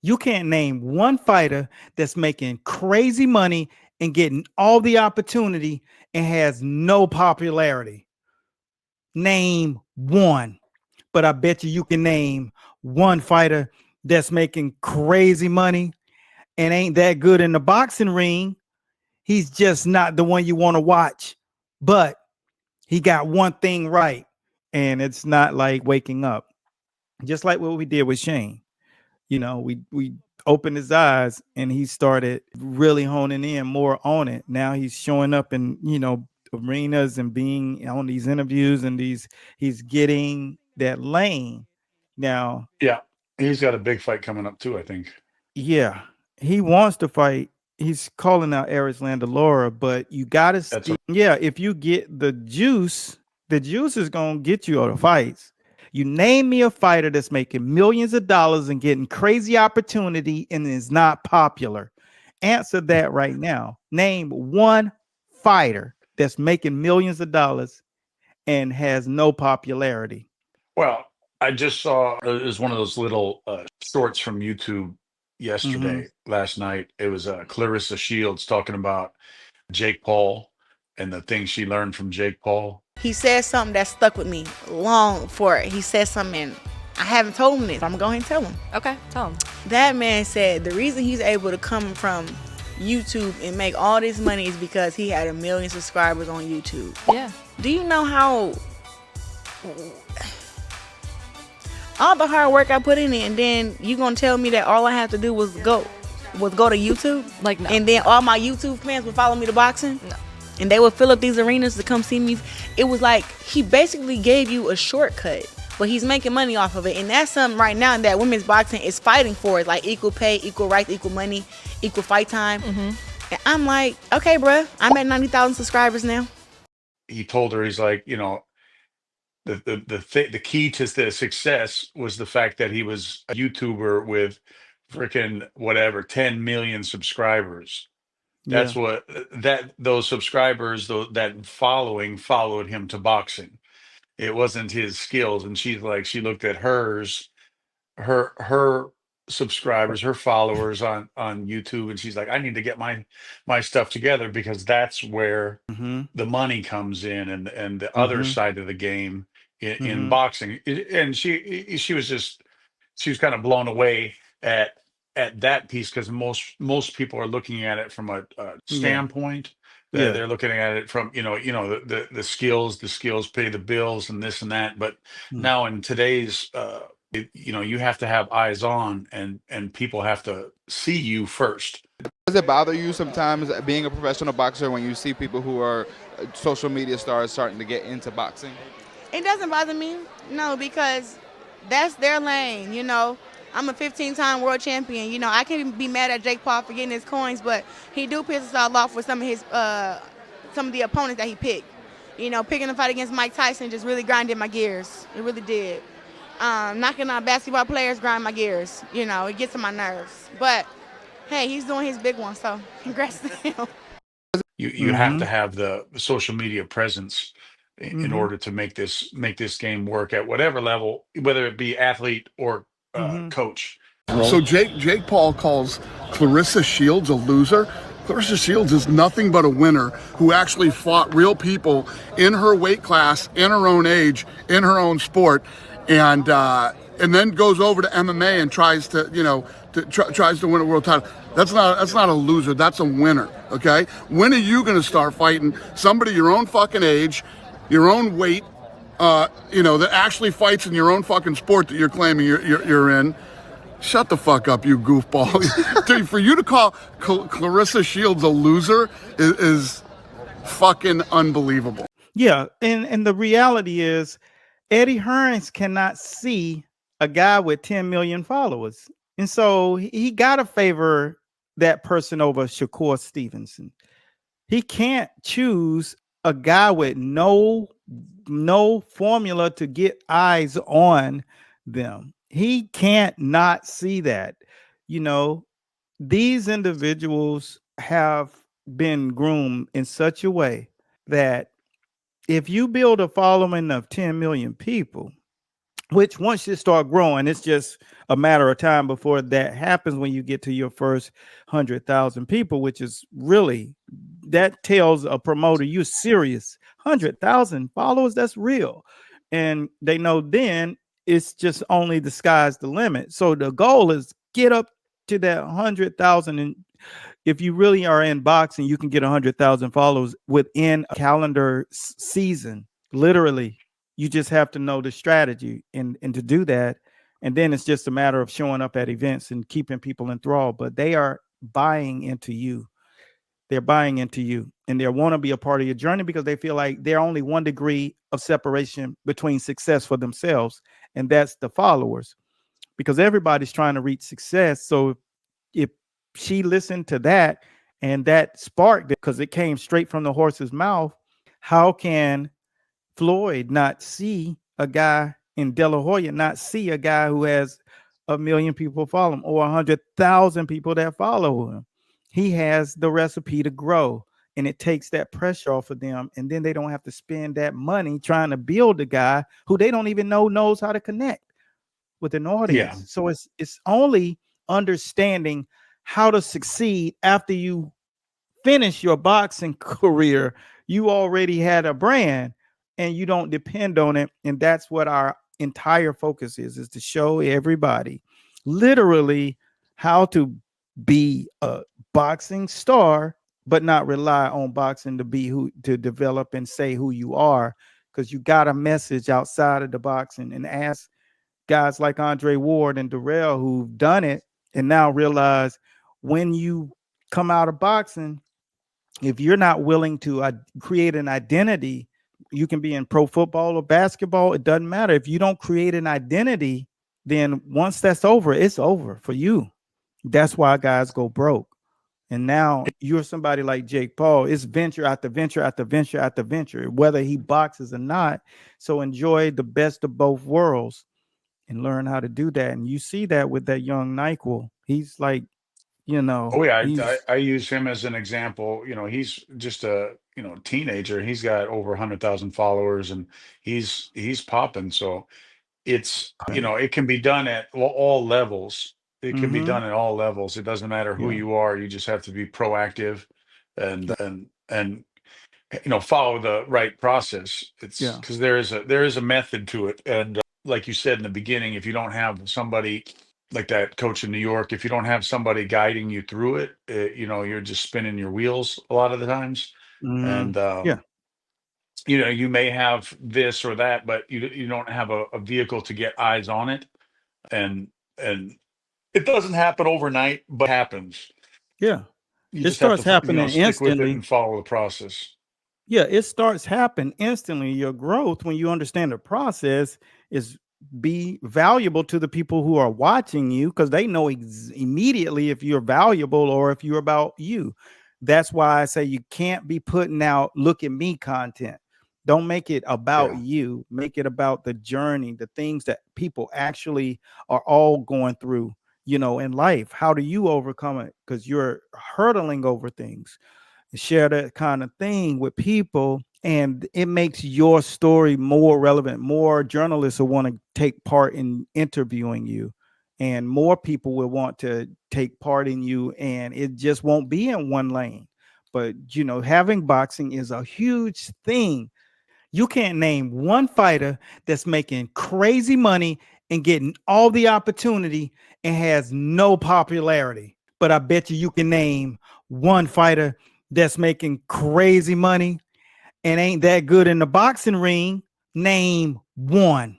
You can't name one fighter that's making crazy money and getting all the opportunity and has no popularity. Name one. But I bet you can name one fighter that's making crazy money and ain't that good in the boxing ring. He's just not the one you want to watch. But he got one thing right, and it's not like waking up. Just like what we did with Shane. We opened his eyes and he started really honing in more on it. Now he's showing up in, arenas and being on these interviews and he's getting that lane. Now, Yeah, he's got a big fight coming up too, I think. yeah, he wants to fight. He's calling out 𝗪𝗪𝗪𝗪𝗪, but you gotta That's a, yeah, if you get the juice is gonna get you all the fights. You name me a fighter that's making millions of dollars and getting crazy opportunity and is not popular. Answer that right now. Name one fighter that's making millions of dollars and has no popularity. well, I just saw it was one of those little shorts from YouTube Mm-hmm. last night. It was Claressa Shields talking about Jake Paul and the things she learned from Jake Paul. He said something that stuck with me long for it. He said something, and I haven't told him this. I'm going to go ahead and tell him. Okay, tell him. That man said the reason he's able to come from YouTube and make all this money is because he had 1 million subscribers on YouTube. Yeah. Do you know how all the hard work I put in it, and then you gonna tell me that all I have to do was go to YouTube? Like, no. And then all my YouTube fans would follow me to boxing? No. And they would fill up these arenas to come see me. It was like he basically gave you a shortcut, but he's making money off of it. And that's something right now that women's boxing is fighting for. It's like equal pay, equal rights, equal money, equal fight time. Mm-hmm. And I'm like, okay, bruh, I'm at 90,000 subscribers now. He told her, he's like, the key to the success was the fact that he was a YouTuber with freaking whatever 10 million subscribers. Yeah. That's what that those subscribers, that following followed him to boxing. It wasn't his skills. And she's like, she looked at her subscribers, her followers on YouTube, and she's like, I need to get my stuff together because that's where Mm-hmm. the money comes in, and the other Mm-hmm. side of the game in Mm-hmm. boxing. And she was kind of blown away at that piece because most people are looking at it from a Yeah. standpoint. Yeah. They're looking at it from the skills pay the bills and this and that. But Mm. now in today's you have to have eyes on, and people have to see you first. Does it bother you sometimes being a professional boxer when you see people who are social media stars starting to get into boxing? It doesn't bother me, no, because that's their lane, I'm a 15-time world champion. I can be mad at Jake Paul for getting his coins, but he do piss us all off with some of the opponents that he picked. Picking a fight against Mike Tyson just really grinded my gears. It really did. Knocking out basketball players grind my gears. It gets on my nerves. But hey, he's doing his big one, so congrats to him. You have to have the social media presence in Mm-hmm. order to make this game work at whatever level, whether it be athlete or Mm-hmm. coach. So Jake Paul calls Claressa Shields a loser. Claressa Shields is nothing but a winner who actually fought real people in her weight class, in her own age, in her own sport, and then goes over to MMA and tries to win a world title. That's not a loser. That's a winner. Okay. When are you going to start fighting somebody your own fucking age, your own weight, that actually fights in your own fucking sport that you're claiming you're in? Shut the fuck up, you goofball. Dude, for you to call Claressa Shields a loser is fucking unbelievable. Yeah, and the reality is Eddie Hearns cannot see a guy with 10 million followers. And so he got to favor that person over Shakur Stevenson. He can't choose a guy with no formula to get eyes on them. He can't not see that. These individuals have been groomed in such a way that if you build a following of 10 million people, which once you start growing, it's just a matter of time before that happens when you get to your first 100,000 people, which is really, that tells a promoter you're serious. 100,000 followers, that's real. And they know then it's just only the sky's the limit. So the goal is get up to that 100,000. And if you really are in boxing, you can get 100,000 followers within a calendar season, literally. You just have to know the strategy and to do that. And then it's just a matter of showing up at events and keeping people enthralled. But they are buying into you. They're buying into you, and they want to be a part of your journey because they feel like they're only 1 degree of separation between success for themselves, and that's the followers, because everybody's trying to reach success. So if she listened to that and that sparked it because it came straight from the horse's mouth, how can Floyd not see a guy in De La Hoya, not see a guy who has 1 million people follow him or 100,000 people that follow him? He has the recipe to grow, and it takes that pressure off of them. And then they don't have to spend that money trying to build a guy who they don't even know knows how to connect with an audience. Yeah. So it's only understanding how to succeed after you finish your boxing career. You already had a brand and you don't depend on it. And that's what our entire focus is to show everybody literally how to be a boxing star, but not rely on boxing to be to develop and say who you are, because you got a message outside of the boxing. And ask guys like Andre Ward and Darrell who've done it and now realize when you come out of boxing, if you're not willing to create an identity, you can be in pro football or basketball. It doesn't matter. If you don't create an identity, then once that's over, it's over for you. That's why guys go broke. And now you're somebody like Jake Paul. It's venture after venture after venture after venture, whether he boxes or not. So enjoy the best of both worlds and learn how to do that. And you see that with that young 𝗪𝗪𝗪𝗪. He's like, Oh yeah, he's I use him as an example. He's just a teenager. He's got over 100,000 followers, and he's popping. So it's it can be done at all levels. It can be done at all levels. It doesn't matter who Yeah. you are. You just have to be proactive and follow the right process. It's because there is a method to it. And like you said in the beginning, if you don't have somebody like that coach in New York, if you don't have somebody guiding you through it, you're just spinning your wheels a lot of the times. And Yeah. you may have this or that, but you don't have a vehicle to get eyes on it. And it doesn't happen overnight, but it happens. Yeah. You It just have starts happening to stick with it instantly. and follow the process. Yeah, it starts happening instantly. Your growth, when you understand the process, is be valuable to the people who are watching you, because they know immediately if you're valuable or if you're about you. That's why I say you can't be putting out look at me content. Don't make it about Yeah. you. Make it about the journey, the things that people actually are all going through, in life. How do you overcome it? Because you're hurdling over things. Share that kind of thing with people, and it makes your story more relevant. More journalists will want to take part in interviewing you, and more people will want to take part in you, and it just won't be in one lane. But having boxing is a huge thing. You can't name one fighter that's making crazy money and getting all the opportunity and has no popularity. But I bet you can name one fighter that's making crazy money and ain't that good in the boxing ring. Name one.